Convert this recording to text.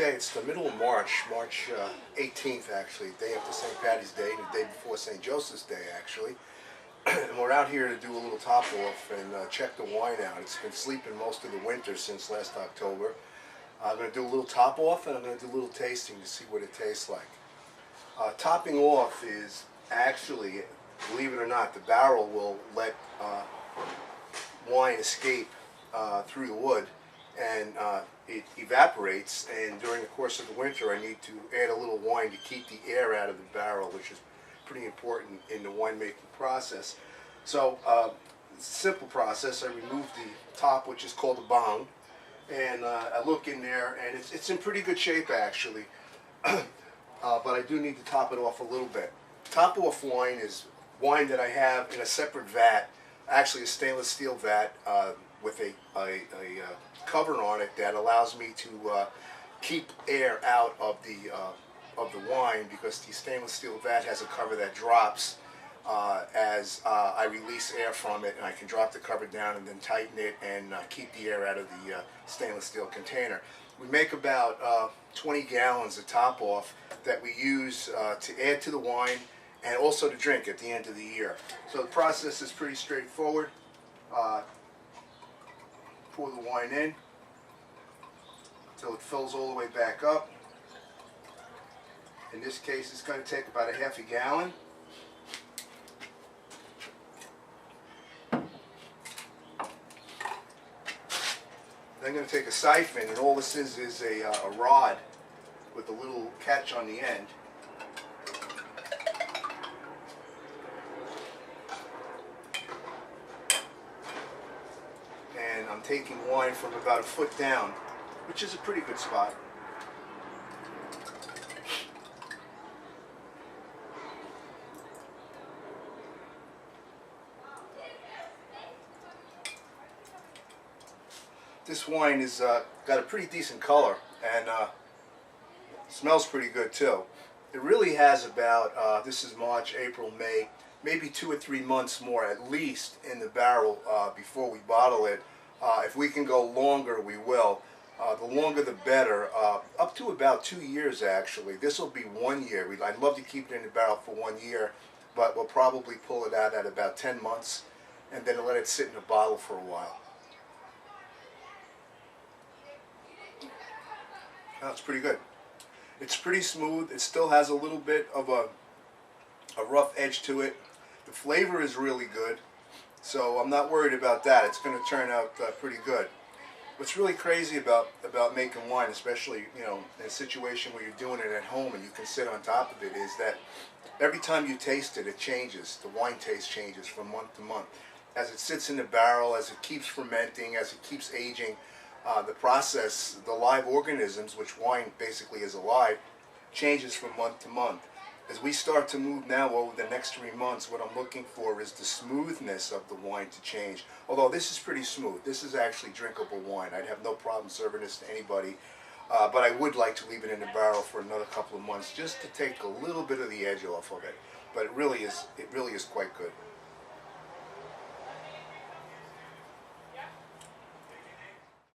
Okay, it's the middle of March, March 18th actually, day after St. Patty's Day, and the day before St. Joseph's Day actually. And we're out here to do a little top off and check the wine out. It's been sleeping most of the winter since last October. I'm going to do a little top off and I'm going to do a little tasting to see what it tastes like. Topping off is actually, believe it or not, the barrel will let wine escape through the wood, and it evaporates, and during the course of the winter I need to add a little wine to keep the air out of the barrel, which is pretty important in the winemaking process. So simple process. I remove the top, which is called a bung, and I look in there, and it's in pretty good shape actually. But I do need to top it off a little bit. Top off wine is wine that I have in a separate vat, actually a stainless steel vat with a cover on it that allows me to keep air out of the wine, because the stainless steel vat has a cover that drops as I release air from it, and I can drop the cover down and then tighten it and keep the air out of the stainless steel container. We make about 20 gallons of top off that we use to add to the wine and also to drink at the end of the year. So the process is pretty straightforward. Pour the wine in until it fills all the way back up. In this case, it's going to take about a half a gallon. Then I'm going to take a siphon, and all this is a rod with a little catch on the end. And I'm taking wine from about a foot down, which is a pretty good spot. This wine is got a pretty decent color, and smells pretty good too. It really has about, this is March, April, May, maybe 2 or 3 months more at least in the barrel before we bottle it. If we can go longer, we will. The longer the better, up to about 2 years actually. This will be 1 year. I'd love to keep it in the barrel for 1 year, but we'll probably pull it out at about 10 months and then let it sit in a bottle for a while. That's pretty good. It's pretty smooth. It still has a little bit of a rough edge to it. The flavor is really good, so I'm not worried about that. It's going to turn out pretty good. What's really crazy about making wine, especially in a situation where you're doing it at home and you can sit on top of it, is that every time you taste it, it changes. The wine taste changes from month to month. As it sits in the barrel, as it keeps fermenting, as it keeps aging, the process, the live organisms, which wine basically is alive, changes from month to month. As we start to move now over the next 3 months, what I'm looking for is the smoothness of the wine to change. Although this is pretty smooth. This is actually drinkable wine. I'd have no problem serving this to anybody. But I would like to leave it in the barrel for another couple of months just to take a little bit of the edge off of it. But it really is quite good.